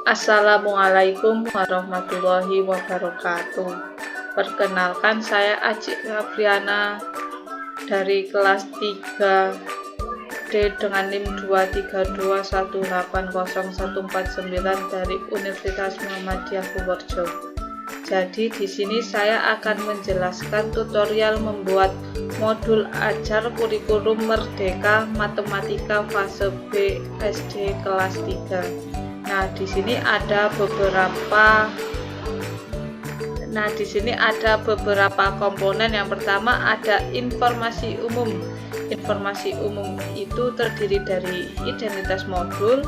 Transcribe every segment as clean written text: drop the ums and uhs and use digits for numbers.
Assalamualaikum warahmatullahi wabarakatuh. Perkenalkan, saya Aji Rabriana dari kelas 3D dengan NIM 232180149 dari Universitas Muhammadiyah Purworejo. Jadi di sini saya akan menjelaskan tutorial membuat modul ajar kurikulum Merdeka Matematika fase B SD kelas 3. Nah, di sini ada beberapa komponen. Yang pertama ada informasi umum. Informasi umum itu terdiri dari identitas modul,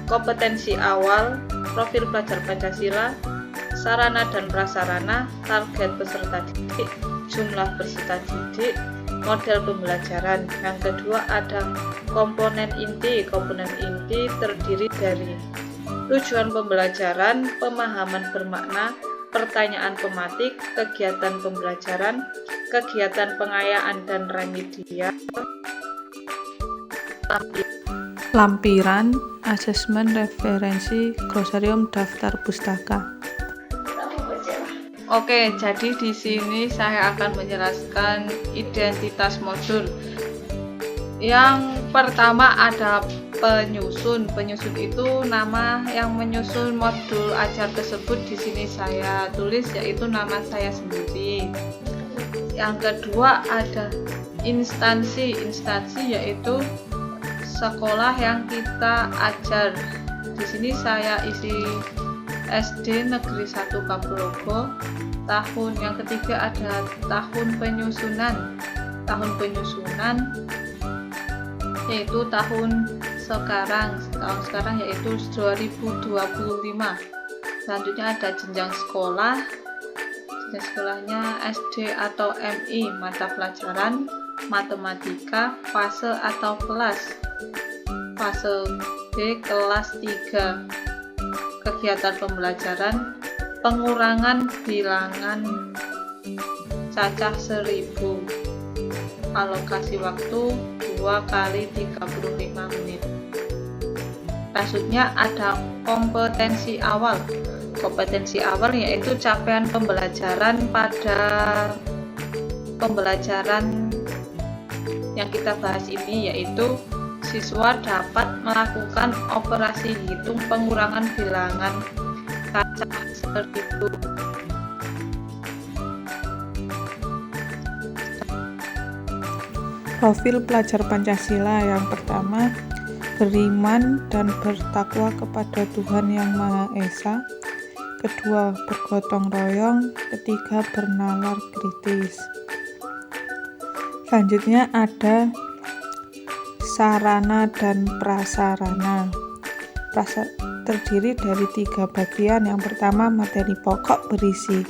kompetensi awal, profil pelajar Pancasila, sarana dan prasarana, target peserta didik, jumlah peserta didik, model pembelajaran. Yang kedua ada komponen inti. Komponen inti terdiri dari tujuan pembelajaran, pemahaman bermakna, pertanyaan pematik, kegiatan pembelajaran, kegiatan pengayaan dan remedia, lampiran, asesmen, referensi, glosarium, daftar pustaka. Oke, jadi di sini saya akan menjelaskan identitas modul. Yang pertama ada penyusun. Penyusun itu nama yang menyusun modul ajar tersebut. Di sini saya tulis yaitu nama saya sendiri. Yang kedua ada instansi. Instansi yaitu sekolah yang kita ajar. Di sini saya isi SD Negeri 1 Kapulogo. Tahun yang ketiga ada tahun penyusunan. Tahun penyusunan yaitu tahun sekarang yaitu 2025. Selanjutnya ada jenjang sekolah. Jenjang sekolahnya SD atau MI, mata pelajaran matematika, fase atau kelas. Fase B kelas 3. Kegiatan pembelajaran pengurangan bilangan cacah 1000. Alokasi waktu 2 kali 35 menit. Selanjutnya ada kompetensi awal. Kompetensi awal yaitu capaian pembelajaran pada pembelajaran yang kita bahas ini, yaitu siswa dapat melakukan operasi hitung pengurangan bilangan cacah 1000. Profil pelajar Pancasila. Yang pertama, beriman dan bertakwa kepada Tuhan Yang Maha Esa. Kedua, bergotong royong. Ketiga, bernalar kritis. Selanjutnya ada sarana dan prasarana. Terdiri dari 3 bagian. Yang pertama, materi pokok berisi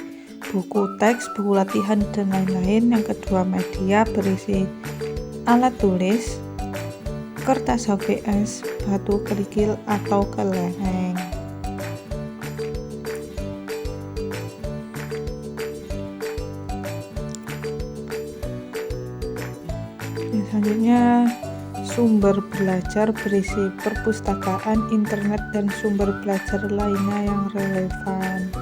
buku teks, buku latihan, dan lain-lain. Yang kedua, media berisi alat tulis, kertas HVS, batu kerikil atau kelereng. Selanjutnya sumber belajar berisi perpustakaan, internet, dan sumber belajar lainnya yang relevan.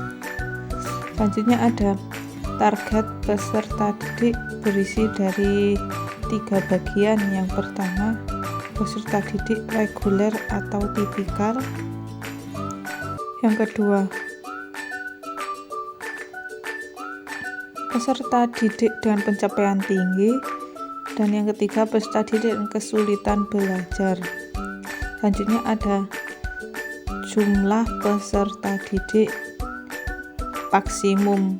Selanjutnya ada target peserta didik berisi dari 3 bagian. Yang pertama, peserta didik reguler atau tipikal. Yang kedua, peserta didik dengan pencapaian tinggi. Dan yang ketiga, peserta didik dengan kesulitan belajar. Selanjutnya ada jumlah peserta didik maksimum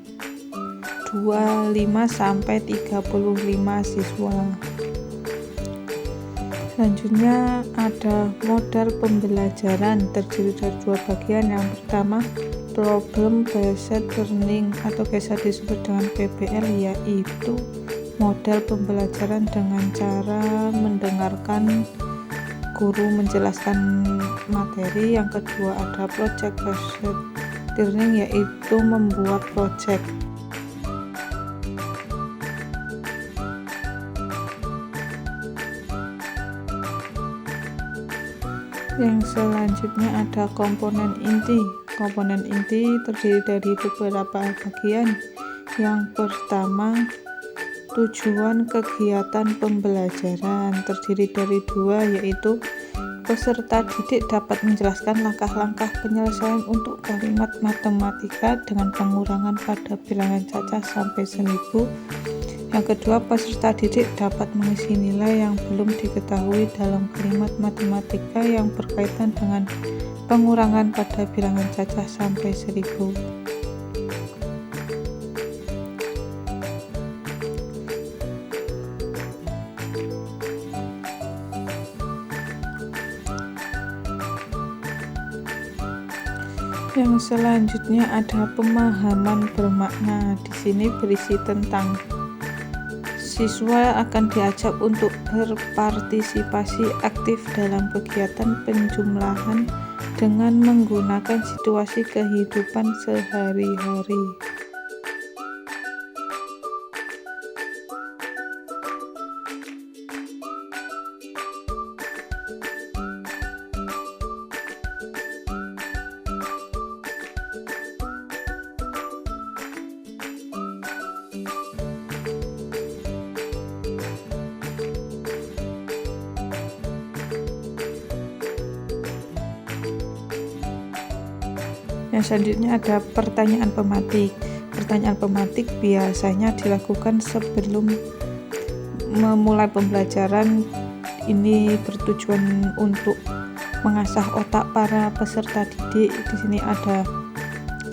25 sampai 35 siswa. Selanjutnya ada model pembelajaran, terdiri dari 2 bagian. Yang pertama, problem based learning atau biasa disebut dengan PBL, yaitu model pembelajaran dengan cara mendengarkan guru menjelaskan materi. Yang kedua ada project based learning, yaitu membuat project. Yang selanjutnya ada komponen inti. Komponen inti terdiri dari beberapa bagian. Yang pertama, tujuan kegiatan pembelajaran terdiri dari dua, yaitu peserta didik dapat menjelaskan langkah-langkah penyelesaian untuk kalimat matematika dengan pengurangan pada bilangan cacah sampai 1000. Yang kedua, peserta didik dapat mengisi nilai yang belum diketahui dalam kalimat matematika yang berkaitan dengan pengurangan pada bilangan cacah sampai 1000. Yang selanjutnya ada pemahaman bermakna. Di sini berisi tentang siswa akan diajak untuk berpartisipasi aktif dalam kegiatan penjumlahan dengan menggunakan situasi kehidupan sehari-hari. Yang selanjutnya ada pertanyaan pematik. Pertanyaan pematik biasanya dilakukan sebelum memulai pembelajaran. Ini bertujuan untuk mengasah otak para peserta didik. Di sini ada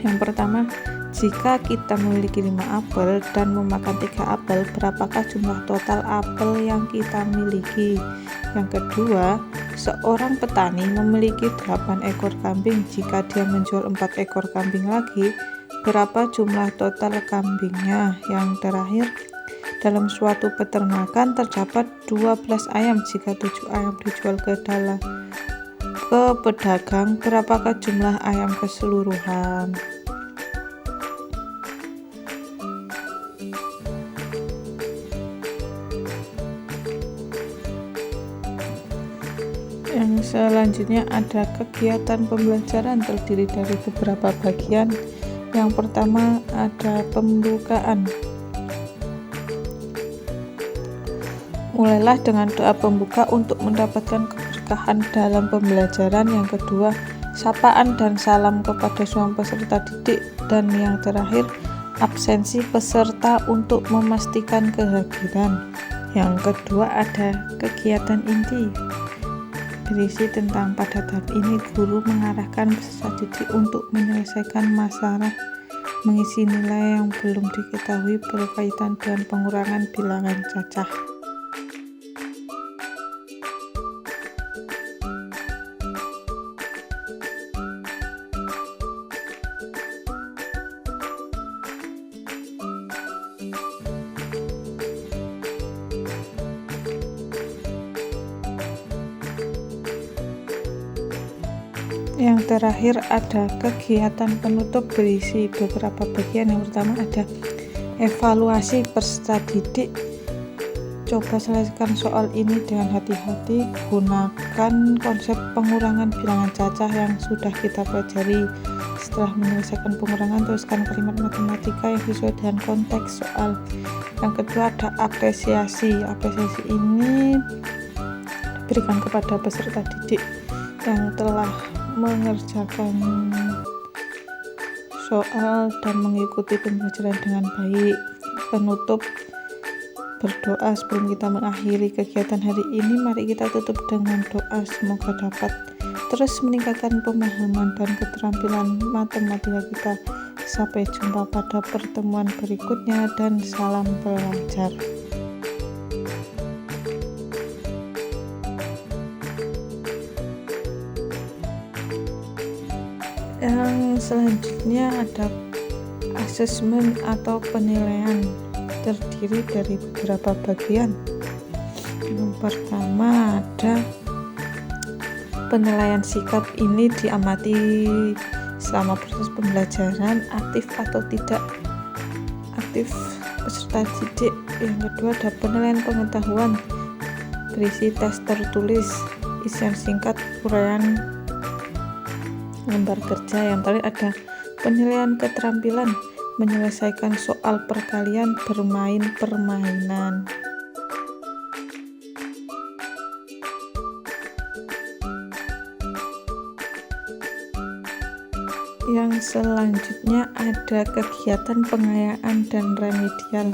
yang pertama, jika kita memiliki 5 apel dan memakan 3 apel, berapakah jumlah total apel yang kita miliki? Yang kedua, seorang petani memiliki 8 ekor kambing. Jika dia menjual 4 ekor kambing lagi, berapa jumlah total kambingnya? Yang terakhir, dalam suatu peternakan terdapat 12 ayam. Jika 7 ayam dijual ke pedagang, berapakah jumlah ayam keseluruhan? Yang selanjutnya ada kegiatan pembelajaran terdiri dari beberapa bagian. Yang pertama ada pembukaan. Mulailah dengan doa pembuka untuk mendapatkan keberkahan dalam pembelajaran. Yang kedua, sapaan dan salam kepada semua peserta didik. Dan yang terakhir, absensi peserta untuk memastikan kehadiran. Yang kedua ada kegiatan inti. Berisi tentang pada tahap ini guru mengarahkan peserta didik untuk menyelesaikan masalah mengisi nilai yang belum diketahui berkaitan dengan pengurangan bilangan cacah. Yang terakhir ada kegiatan penutup berisi beberapa bagian. Yang pertama ada evaluasi peserta didik. Coba selesaikan soal ini dengan hati-hati. Gunakan konsep pengurangan bilangan cacah yang sudah kita pelajari. Setelah menyelesaikan pengurangan, tuliskan kalimat matematika yang sesuai dengan konteks soal. Yang kedua ada apresiasi. Apresiasi ini diberikan kepada peserta didik yang telah mengerjakan soal dan mengikuti pembelajaran dengan baik. Penutup berdoa sebelum kita mengakhiri kegiatan hari ini. Mari kita tutup dengan doa, semoga dapat terus meningkatkan pemahaman dan keterampilan matematika kita. Sampai jumpa pada pertemuan berikutnya dan salam belajar. Yang selanjutnya ada asesmen atau penilaian, terdiri dari beberapa bagian. Yang pertama ada penilaian sikap. Ini diamati selama proses pembelajaran, aktif atau tidak aktif peserta didik. Yang kedua ada penilaian pengetahuan, berisi tes tertulis. isian singkat uraian lembar kerja. Yang terakhir ada penilaian keterampilan, menyelesaikan soal perkalian, bermain permainan. Yang selanjutnya ada kegiatan pengayaan dan remedial.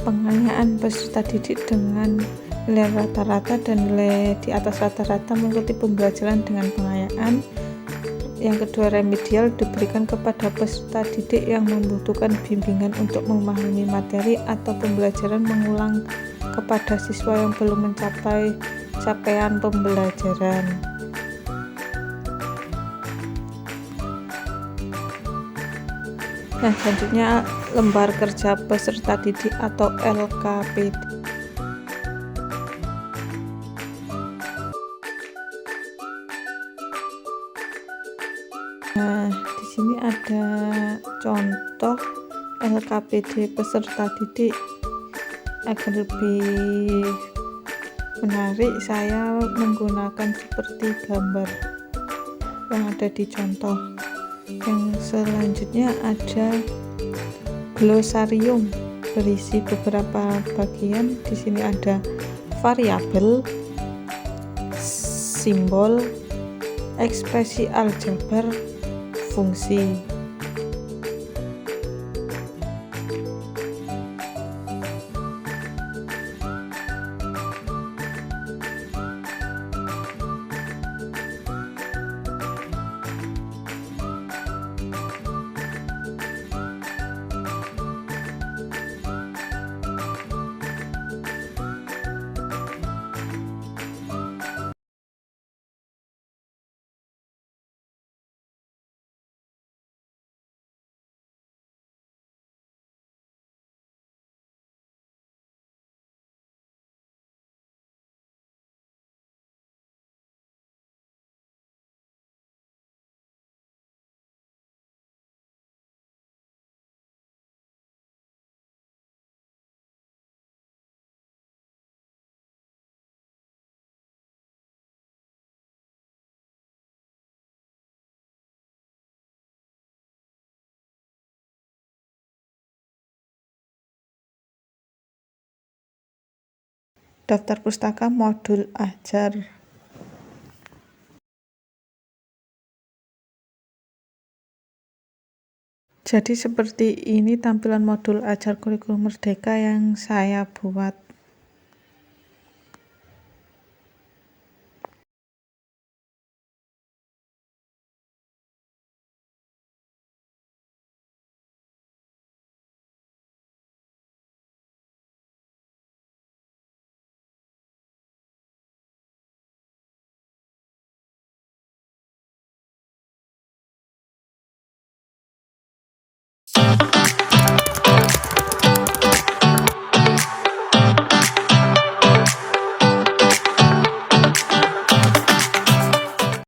Pengayaan peserta didik dengan nilai rata-rata dan nilai di atas rata-rata mengikuti pembelajaran dengan pengayaan. Yang kedua, remedial diberikan kepada peserta didik yang membutuhkan bimbingan untuk memahami materi atau pembelajaran mengulang kepada siswa yang belum mencapai capaian pembelajaran. Nah, selanjutnya lembar kerja peserta didik atau LKPD. Nah, di sini ada contoh LKPD peserta didik. Agar lebih menarik, saya menggunakan seperti gambar yang ada di contoh. Yang selanjutnya ada glosarium berisi beberapa bagian. Di sini ada variabel, simbol, ekspresi aljabar, fungsi. Daftar pustaka modul ajar. Jadi seperti ini tampilan modul ajar kurikulum Merdeka yang saya buat.